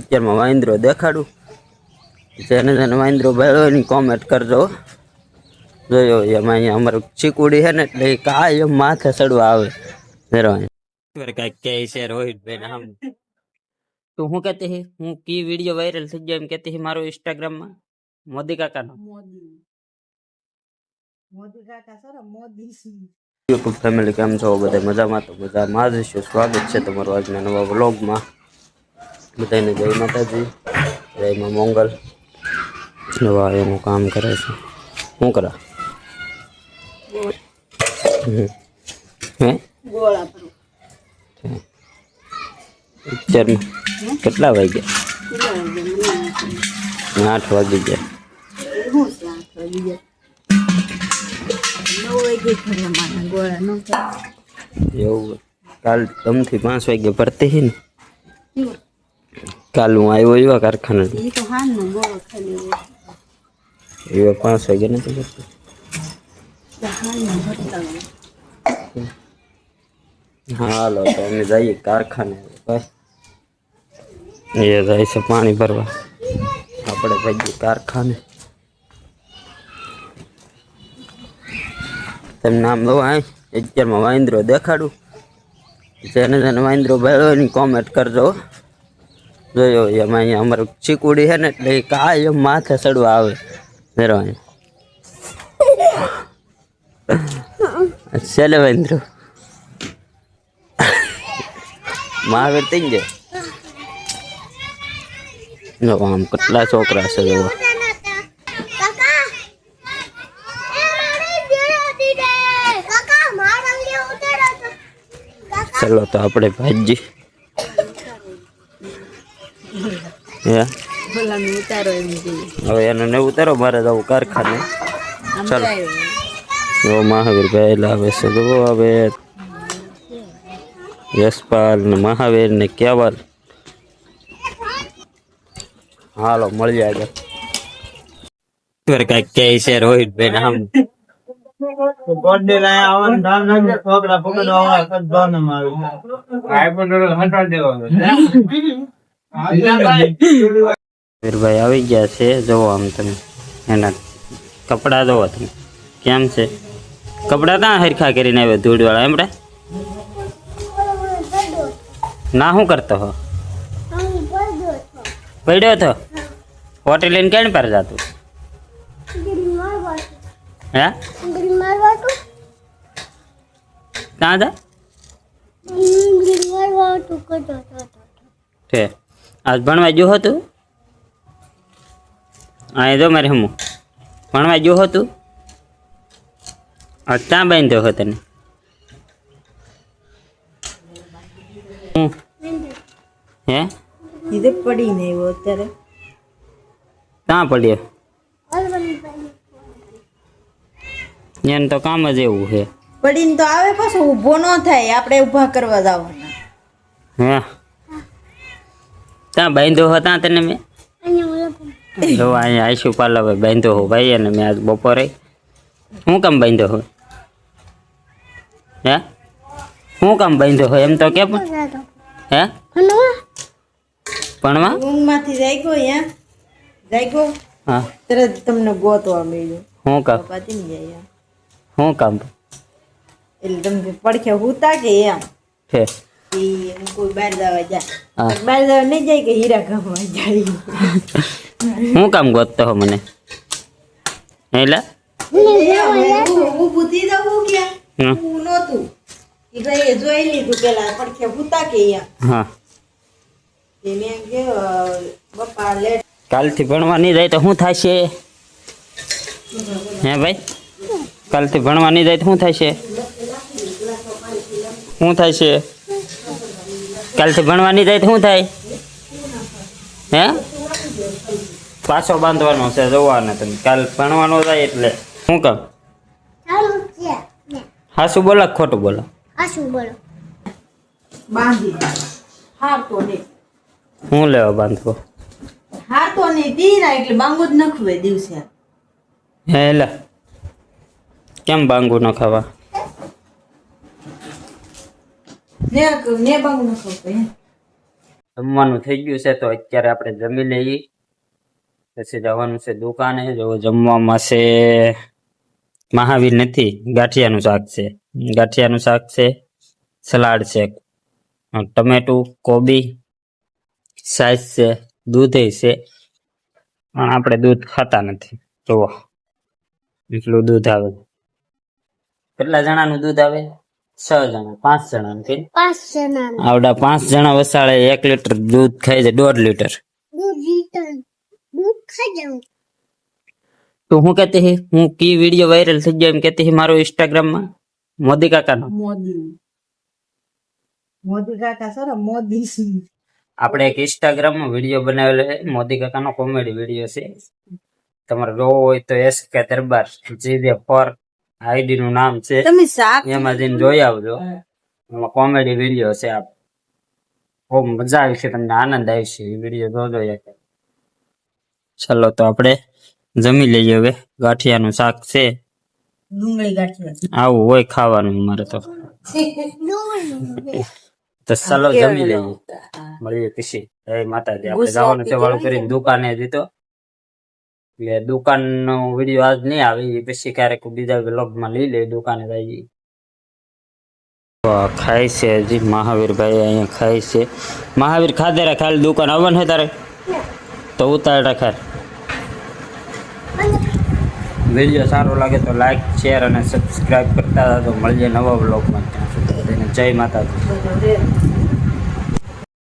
અત્યારમાં વાંદરો દેખાડું જેને જેને વાંદરો ભાળ્યો એની કોમેન્ટ કરજો. જોયો એમાં અહીંયા અમારું ચીકુડી છે ને એટલે કાયમ માથે ચડવા આવે. કાંઈક કહે છે રોહિતભાઈ આમ તું શું કહેતી હે હું કી વિડીયો વાયરલ થઈ ગયો એમ કહેતી હે મારો ઇન્સ્ટાગ્રામમાં મોદી કાકાનો મોદી કાકા સર મોદી યુટ્યુબ ફેમિલી કેમ છો બધા મજામાં? તો મજામાં જ છું. સ્વાગત છે તમારું આજના નવા વ્લોગમાં. બધાને જય માતાજી, જયમાં મોંગલ. નવા એનું કામ કરે છે. શું કરા હે ગોળા પર અત્યારમાં કેટલા વાગ્યા? 8 વાગી ગયા. હું 8 વાગી ગયા 9 વાગે ઘરે મારા ગોળા નો એવું કાલ તમથી 5 વાગે ભરતી હે ને કાલ હું આવ્યો એવા કારખાને એ તો હાન નો ગોળો ખાલી એવા 5 વાગે નથી ભરતી હાન નો ભરતા હાલો તો અમે જઈએ કારખાને. એ જાય છે પાણી ભરવા, આપણે ભાઈ કારખાને. તમે નામ લો. અત્યારમાં વાંદરો દેખાડું જેને જેને વાંદરો ભાળ્યો એની કોમેન્ટ કરજો. જોયો એમાં અહીંયા અમારું ચીકુડી છે ને એટલે કાયમ માથે ચડવા આવે. છેલ્લે વાંદરો મહાવીર થઈ જાય. આમ કેટલા છોકરા છે જોવા. ચલો તો આપણે ભાજી હવે એને ને ઉતારો, મારે જવું કારખાને. ચાલો જો મહાવીર ભાઈ લાવે છે. જો હવે યશપાલ ને મહાવીર ને કેવલ. હાલો મળી આગળ. કઈક કહે છે રોહિતભાઈ આમ ભાઈ આવી ગયા છે. જોવો આમ તમે એના કપડા જોવો તમે કેમ છે. કપડા ક્યાં હરખા કરીને આવ્યો ધૂળ વાળા એમડે ના શું કરતો હો? પડ્યો તો હોટેલ લઈને કેમ પર જાતું હે? ક્યાં જા છે? આજ ભણવા ગયો હતું? અહીં જો મારે હું ભણવા ગયો હતું. આજ ક્યાં બાંધ્યો હતો તને? હે ઈદે પડી ને એવો અત્યારે ક્યાં પડ્યો? એને તો કામ જ એવું છે. પડીને તો આવે પાછો ઊભો ન થાય, આપણે ઊભા કરવા જવાના. હે ત્યાં બાંધ્યો હતા તને મેં? જો અહીંયા આઈશું પાર્લર બાંધ્યો હો ભાઈ. અને મેં આજ બપોરે શું કામ બાંધ્યો હોય? હે શું કામ બાંધ્યો હોય એમ તો કે પણ હે ભણવા ઊંઘમાંથી જાગ્યો અહીંયા જાગ્યો હા તરત તમને ગોતવા મળ્યો. શું કામ? પાછી ને જાય શું કામ એટલે તમને પડખે હુતા કે એમ છે? કોઈ બહાર જવા જાય હા. બહાર જવા નહીં જાય કે હીરા ગામમાં જાય. શું કામ ગોતતો હો મને? એટલે ઊભું થઈ જવું ક્યાં હમ. હું નહોતું એ ભાઈએ જોઈ લીધું પેલા પડખે હુતા કે એમ હા મેં કે પપ્પા લેટ કાલથી ભણવા નહીં જાય તો શું થશે? હે ભાઈ કાલથી ભણવા નહીં જાય તો શું થશે? શું થાય છે? કાલથી ભણવા નહીં જાય તો શું થાય? હે પાછો બાંધવાનો છે જોવાનો તમે. કાલ ભણવાનો જાય એટલે શું કામ? હાસું બોલો કે ખોટું બોલો? બાંધી હાર તો ને હું લેવા બાંધવો? હાર તો ને દીરા એટલે બાંગો જ નખવે દિવસે. હે લે કેમ બાંગુ ન ખાવા? ને બાંગો નખવે જમવાનું થઈ ગયું છે તો અત્યારે આપણે જમી લઈએ, પછી જવાનું છે દુકાને. જો જમવામાં છે મહાવીર નથી, ગાંઠિયાનું શાક છે. ગાંઠિયાનું શાક છે, સલાડ છે, ટમેટું, કોબી, સાઈઝ છે, દૂધ છે. પણ આપણે દૂધ ખાતા નથી. જુઓ એટલું દૂધ આવે. કેટલા જણાનું દૂધ આવે? 6 જણા, 5 જણાનું કે 5 જણા આવડા 5 જણા વસાડે 1 લીટર દૂધ ખાઈ જાય, 1.5 લીટર. દૂધ ખાઈ જાઉં. તો હું કહેતી હી, હું કી વિડીયો વાયરલ થઈ ગયો એમ કહેતી હી મારો ઇન્સ્ટાગ્રામમાં મોદી કાકાનો. મોદી કાકા સર મોદી આપણે એક ઇન્સ્ટાગ્રામમાં વિડીયો બનાવેલો છે, મોદી કાકાનો કોમેડી વિડીયો છે. તમારે જોવો હોય તો SK દરબાર જીદે પર આઈડી નું નામ છે, તમે શાક એમાં જઈને જોઈ આવજો. એમાં કોમેડી વિડીયો છે. આપ બહુ મજા આવી છે, તમને આનંદ આવશે. એ વિડીયો જોજો એક. ચાલો તો આપણે જમી લઈએ હવે. ગાંઠિયાનું શાક છે, ડુંગળી ગાંઠિયા આવું હોય ખાવાનું અમારે તો. તો ચાલો જમી લઈએ, મળીએ પછી. જય માતાજી. આપણે જવાનું છે વાળું કરીને દુકાને દીધો, એટલે દુકાનનો વિડીયો આજ નહીં આવે, એ પછી ક્યારેક બીજા વ્લોગમાં લઈ લે. દુકાને જઈએ. ખાય છે હજી મહાવીરભાઈ, અહીંયા ખાય છે. મહાવીર ખાધે રે, ખાલી દુકાન આવવાનું છે તારે તો ઉતાર રાખે. વિડીયો સારો લાગે તો લાઈક, શેર અને સબસ્ક્રાઈબ કરતા હતા. તો મળીએ નવા વ્લોગમાં. ત્યાં સુધી જય માતાજી.